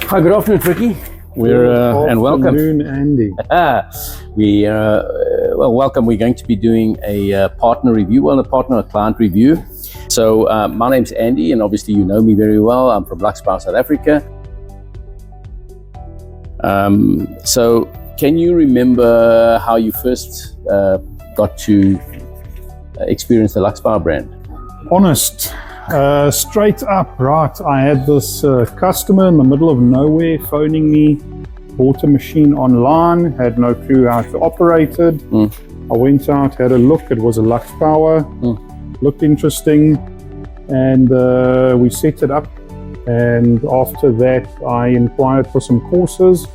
Hi, good afternoon, Frikkie. And welcome. Good afternoon, Andy. Welcome. We're going to be doing a partner review, a client review. So my name's Andy, and obviously you know me very well. I'm from Lux Power, South Africa. So can you remember how you first got to experience the Lux Power brand? Honest, straight up, right. I had this customer in the middle of nowhere phoning me, bought a machine online, had no clue how to operate it. I went out, had a look. It was a Lux Power, looked interesting, and we set it up. And after that, I inquired for some courses,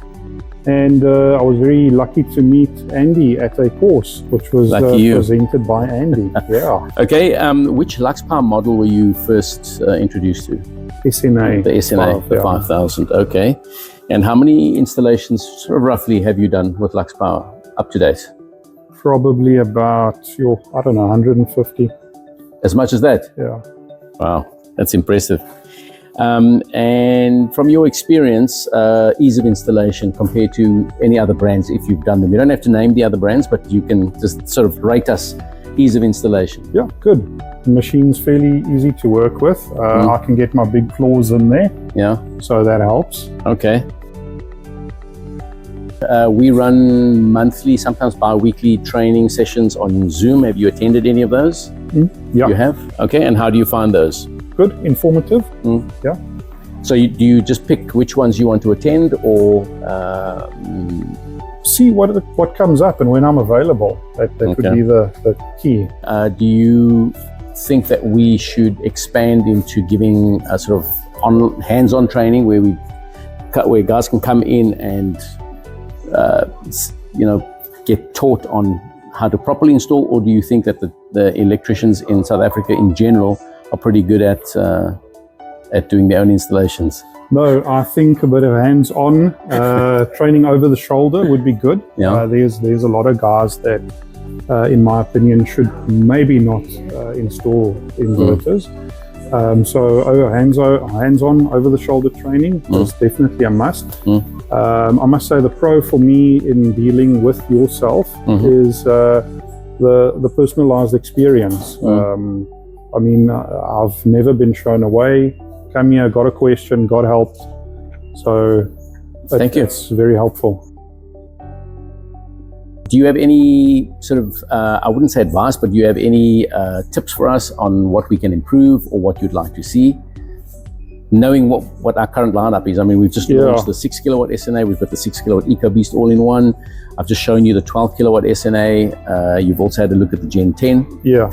and I was very lucky to meet Andy at a course, which was presented by Andy. Yeah. Okay. Which Lux Power model were you first introduced to? SNA. The SNA, the 5000. Okay. And how many installations, sort of roughly, have you done with Lux Power up to date? Probably about, 150. As much as that? Yeah. Wow, that's impressive. And from your experience, ease of installation compared to any other brands, if you've done them. You don't have to name the other brands, but you can just sort of rate us ease of installation. Yeah, good. The machine's fairly easy to work with. I can get my big claws in there. Yeah. So that helps. Okay. We run monthly, sometimes bi-weekly training sessions on Zoom. Have you attended any of those? Yeah. You have? Okay, and how do you find those? Good, informative. Yeah. So do you just pick which ones you want to attend, or see what comes up and when I'm available? That would be the key. Do you think that we should expand into giving a sort of hands-on training where guys can come in and get taught on how to properly install, or do you think that the electricians in South Africa in general are pretty good at doing their own installations? No, I think a bit of hands-on training over the shoulder would be good. Yeah. There's a lot of guys that, in my opinion, should maybe not install inverters. So hands-on over-the-shoulder training is definitely a must. I must say the pro for me in dealing with yourself is the personalized experience. I mean, I've never been shown away. Come here, got a question, got helped. So thank you. It's very helpful. Do you have any sort of, I wouldn't say advice, but do you have any tips for us on what we can improve or what you'd like to see? Knowing what our current lineup is. I mean, we've just launched the 6 kilowatt SNA. We've got the 6 kilowatt EcoBeast all-in-one. I've just shown you the 12 kilowatt SNA. You've also had a look at the Gen 10. Yeah.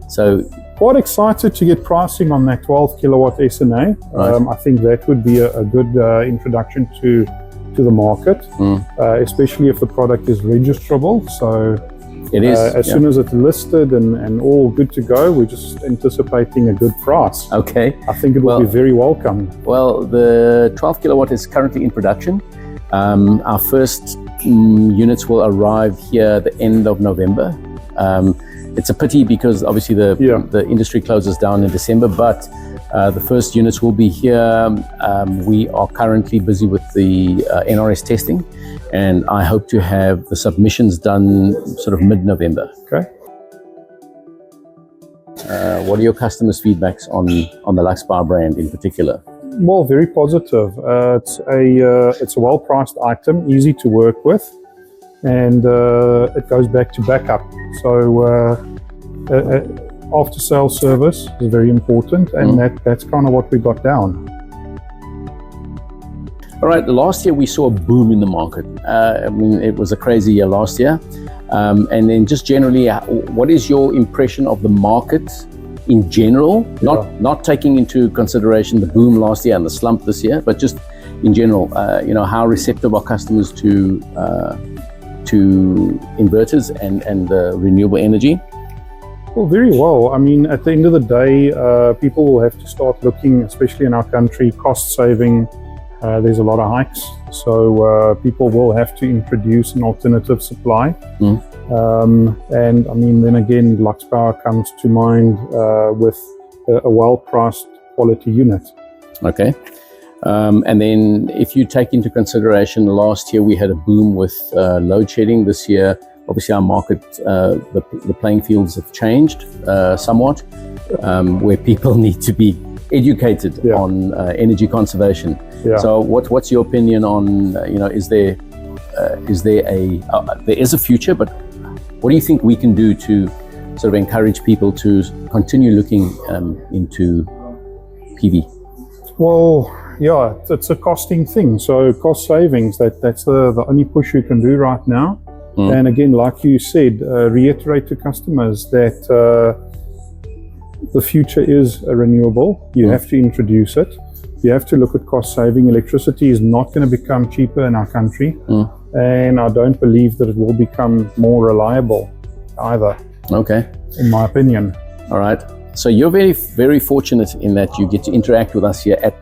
So quite excited to get pricing on that 12 kilowatt SNA. Right. I think that would be a good introduction to the market, especially if the product is registrable. So it is. As soon as it's listed and all good to go, we're just anticipating a good price. Okay. I think it will be very welcome. Well, the 12 kilowatt is currently in production. Our first units will arrive here at the end of November. It's a pity because obviously the industry closes down in December, but the first units will be here. We are currently busy with the NRS testing, and I hope to have the submissions done sort of mid-November. Okay. What are your customers' feedbacks on the Lux Power brand in particular? Well, very positive. It's a well-priced item, easy to work with, and it goes back to backup. So after-sales service is very important, and that's kind of what we got down. All right, last year we saw a boom in the market. I mean, it was a crazy year last year. And then just generally, what is your impression of the market in general? Not taking into consideration the boom last year and the slump this year, but just in general, how receptive are customers to inverters and renewable energy? Well, very well. I mean, at the end of the day, people will have to start looking, especially in our country, cost saving. There's a lot of hikes, so people will have to introduce an alternative supply. And I mean, then again, Lux Power comes to mind with a well-priced quality unit. Okay. And then if you take into consideration last year we had a boom with load shedding. This year, obviously our market, the playing fields have changed somewhat, where people need to be educated on energy conservation. So what's your opinion on, is there is a future, but what do you think we can do to sort of encourage people to continue looking into PV? Well, yeah, it's a costing thing. So cost savings, that's the only push you can do right now. And again, like you said, reiterate to customers that the future is renewable. You have to introduce it. You have to look at cost saving. Electricity is not going to become cheaper in our country. And I don't believe that it will become more reliable either. Okay. In my opinion. All right. So you're very, very fortunate in that you get to interact with us here at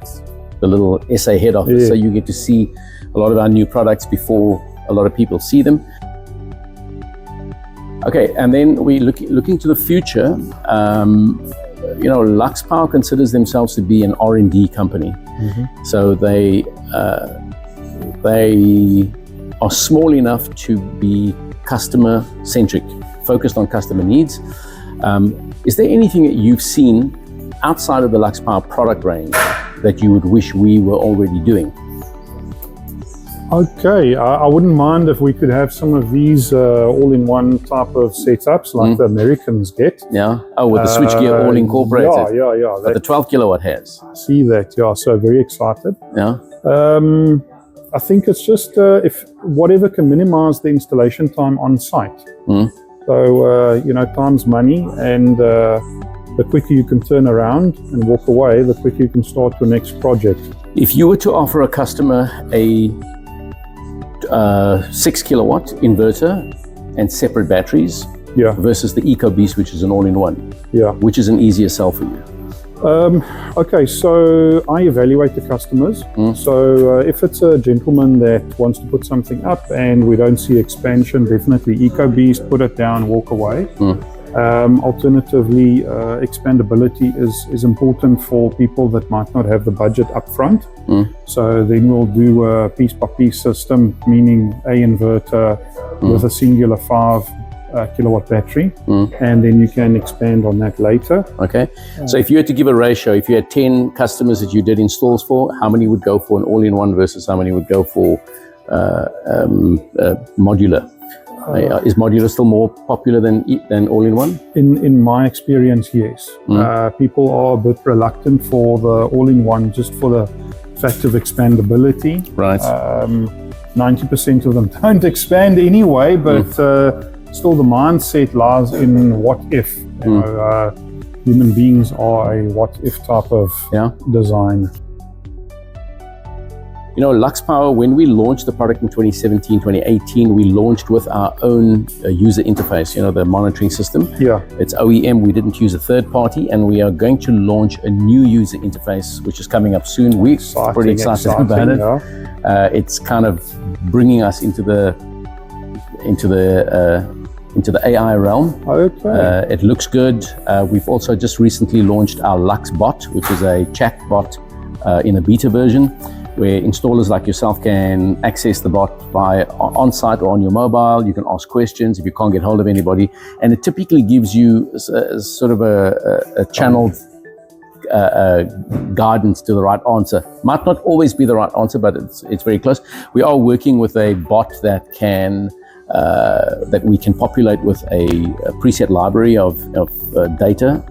the little SA head office. So you get to see a lot of our new products before a lot of people see them. Okay, and then we looking to the future. Lux Power considers themselves to be an R&D company. So they are small enough to be customer centric, focused on customer needs. Is there anything that you've seen outside of the Lux Power product range that you would wish we were already doing? Okay, I wouldn't mind if we could have some of these all-in-one type of setups like the Americans get. Yeah. Oh, with the switchgear all incorporated. Yeah. That the 12 kilowatt has. I see that. Yeah. So very excited. Yeah. I think it's just if whatever can minimize the installation time on site. So time's money, and the quicker you can turn around and walk away, the quicker you can start your next project. If you were to offer a customer a 6 kilowatt inverter and separate batteries versus the EcoBeast, which is an all-in-one, which is an easier sell for you? Okay, so I evaluate the customers. So if it's a gentleman that wants to put something up and we don't see expansion, definitely EcoBeast, put it down, walk away. Alternatively, expandability is important for people that might not have the budget up front. So then we'll do a piece-by-piece system, meaning a inverter with a singular 5 kilowatt battery, and then you can expand on that later. Okay. So if you had to give a ratio, if you had 10 customers that you did installs for, how many would go for an all-in-one versus how many would go for modular? Is modular still more popular than all-in-one? In my experience, yes. People are a bit reluctant for the all-in-one just for the fact of expandability. Right. 90% of them don't expand anyway, but still the mindset lies in what if. Human beings are a what if type of design. Lux Power, when we launched the product in 2017, 2018, we launched with our own user interface, the monitoring system. It's OEM, we didn't use a third party, and we are going to launch a new user interface, which is coming up soon. We're pretty excited about it. It's kind of bringing us into the AI realm. Okay. It looks good. We've also just recently launched our Lux Bot, which is a chat bot in a beta version, where installers like yourself can access the bot via on-site or on your mobile. You can ask questions if you can't get hold of anybody, and it typically gives you sort of a channeled guidance to the right answer. Might not always be the right answer, but it's very close. We are working with a bot that we can populate with a preset library of data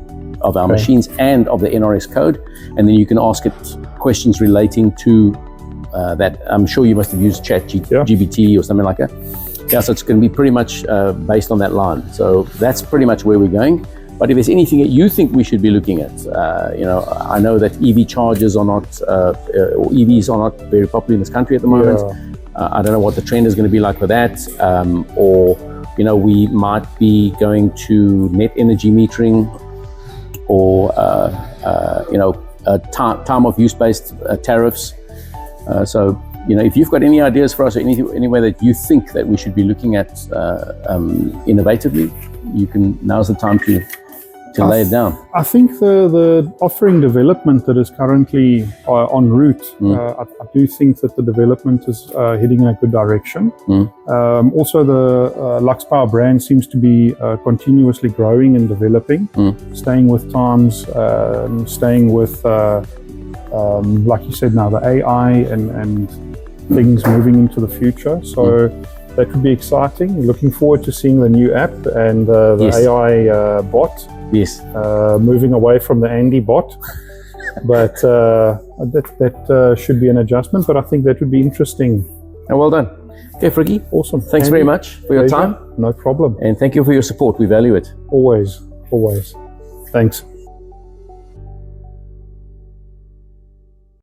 of our machines and of the NRS code, and then you can ask it questions relating to that. I'm sure you must have used ChatGPT or something like that. So it's going to be pretty much based on that line. So that's pretty much where we're going. But if there's anything that you think we should be looking at, I know that EV chargers are not, or EVs are not very popular in this country at the moment. I don't know what the trend is going to be like for that, or we might be going to net energy metering, or time of use based tariffs. So if you've got any ideas for us, or anywhere that you think that we should be looking at innovatively, now's the time to to lay it down. I think the offering development that is currently en route, I do think that the development is heading in a good direction. Also, the Lux Power brand seems to be continuously growing and developing, staying with times, staying with, like you said now, the AI and things moving into the future. So that would be exciting. Looking forward to seeing the new app and the Yes. AI bot. Yes. Moving away from the Andy bot, but that should be an adjustment. But I think that would be interesting. And well done. Okay, Frikkie. Awesome. Thanks Andy, very much for your pleasure. time. No problem. And thank you for your support. We value it. Always, always. Thanks.